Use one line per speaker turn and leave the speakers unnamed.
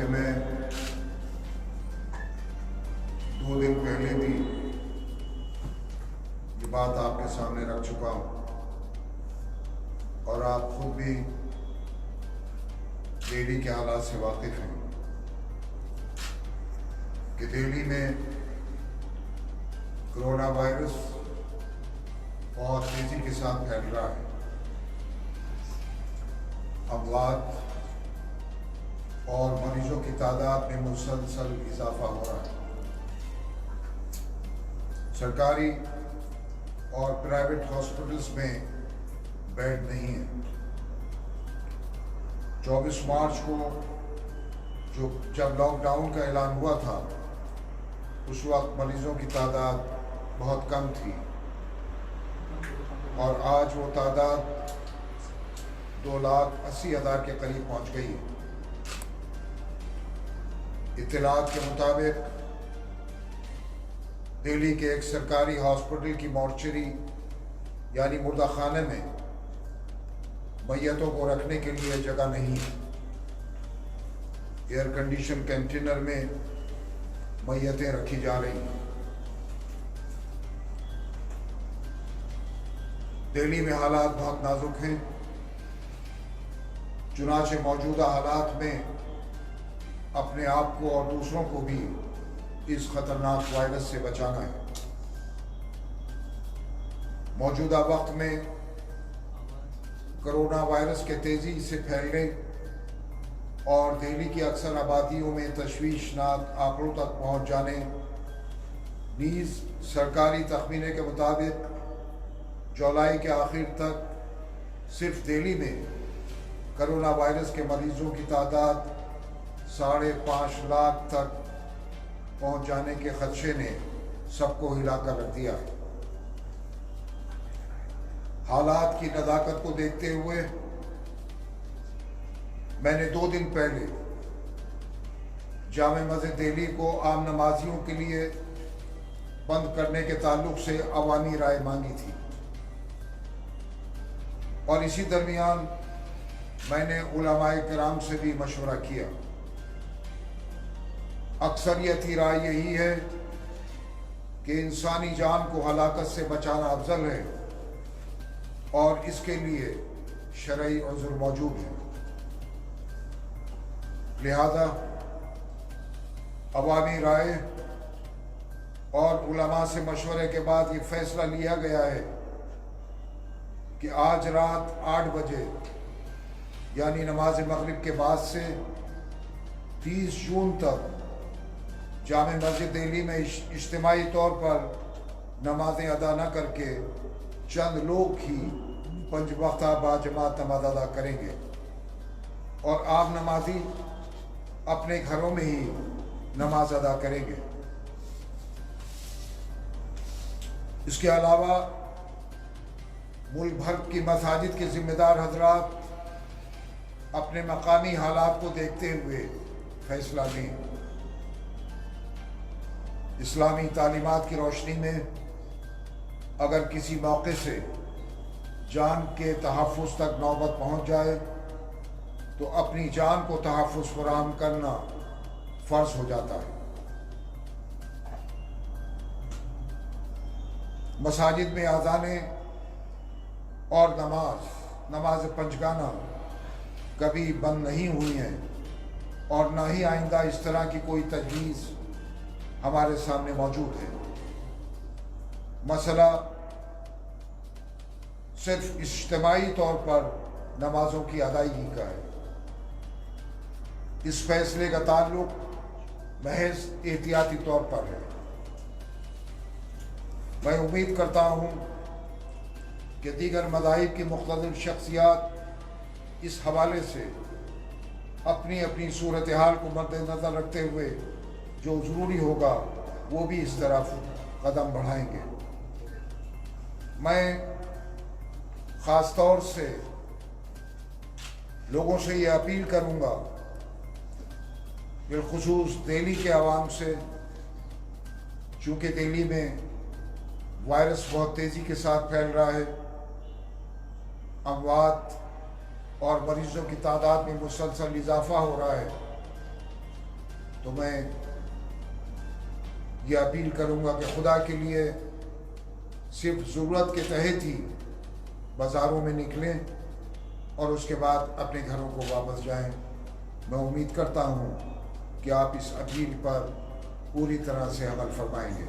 میں 2 دن پہلے بھی یہ بات آپ کے سامنے رکھ چکا ہوں، اور آپ خود بھی دہلی کے حالات سے واقف ہیں کہ دہلی میں کرونا وائرس بہت تیزی کے ساتھ پھیل رہا ہے۔ اموات اور مریضوں کی تعداد میں مسلسل اضافہ ہو رہا ہے۔ سرکاری اور پرائیویٹ ہاسپٹلز میں بیڈ نہیں ہیں۔ 24 مارچ کو جب لاک ڈاؤن کا اعلان ہوا تھا، اس وقت مریضوں کی تعداد بہت کم تھی، اور آج وہ تعداد 2,80,000 کے قریب پہنچ گئی ہے۔ اطلاعات کے مطابق دہلی کے ایک سرکاری ہاسپٹل کی مورچری یعنی مردہ خانے میں میتوں کو رکھنے کے لیے جگہ نہیں ہے۔ ایئر کنڈیشن کنٹینر میں میتیں رکھی جا رہی ہیں۔ دہلی میں حالات بہت نازک ہیں، چنانچہ موجودہ حالات میں اپنے آپ کو اور دوسروں کو بھی اس خطرناک وائرس سے بچانا ہے۔ موجودہ وقت میں کرونا وائرس کے تیزی سے پھیلنے اور دہلی کی اکثر آبادیوں میں تشویشناک آنکڑوں تک پہنچ جانے نیز سرکاری تخمینے کے مطابق جولائی کے آخر تک صرف دہلی میں کرونا وائرس کے مریضوں کی تعداد 5.5 لاکھ تک پہنچ جانے کے خدشے نے سب کو ہلا کر رکھ دیا ہے۔ حالات کی نزاکت کو دیکھتے ہوئے میں نے 2 دن پہلے جامع مسجد دہلی کو عام نمازیوں کے لیے بند کرنے کے تعلق سے عوامی رائے مانگی تھی، اور اسی درمیان میں نے علماء کرام سے بھی مشورہ کیا۔ اکثریتی رائے یہی ہے کہ انسانی جان کو ہلاکت سے بچانا افضل ہے، اور اس کے لیے شرعی عذر موجود ہے۔ لہذا عوامی رائے اور علماء سے مشورے کے بعد یہ فیصلہ لیا گیا ہے کہ آج رات 8 بجے یعنی نماز مغرب کے بعد سے 30 جون تک جامع مسجد دہلی میں اجتماعی طور پر نمازیں ادا نہ کر کے چند لوگ ہی 5 وقتہ باجماعت نماز ادا کریں گے، اور عام نمازی اپنے گھروں میں ہی نماز ادا کریں گے۔ اس کے علاوہ ملک بھر کی مساجد کے ذمہ دار حضرات اپنے مقامی حالات کو دیکھتے ہوئے فیصلہ لیں۔ اسلامی تعلیمات کی روشنی میں اگر کسی موقع سے جان کے تحفظ تک نوبت پہنچ جائے تو اپنی جان کو تحفظ فراہم کرنا فرض ہو جاتا ہے۔ مساجد میں اذانیں اور نماز پنجگانہ کبھی بند نہیں ہوئی ہیں، اور نہ ہی آئندہ اس طرح کی کوئی تجویز ہمارے سامنے موجود ہے۔ مسئلہ صرف اجتماعی طور پر نمازوں کی ادائیگی کا ہے۔ اس فیصلے کا تعلق محض احتیاطی طور پر ہے۔ میں امید کرتا ہوں کہ دیگر مذاہب کی مختلف شخصیات اس حوالے سے اپنی اپنی صورتحال کو مد نظر رکھتے ہوئے جو ضروری ہوگا وہ بھی اس طرف قدم بڑھائیں گے۔ میں خاص طور سے لوگوں سے یہ اپیل کروں گا، بالخصوص دہلی کے عوام سے، چونکہ دہلی میں وائرس بہت تیزی کے ساتھ پھیل رہا ہے، اموات اور مریضوں کی تعداد میں مسلسل اضافہ ہو رہا ہے، تو میں یہ اپیل کروں گا کہ خدا کے لیے صرف ضرورت کے تحت ہی بازاروں میں نکلیں اور اس کے بعد اپنے گھروں کو واپس جائیں۔ میں امید کرتا ہوں کہ آپ اس اپیل پر پوری طرح سے عمل فرمائیں گے۔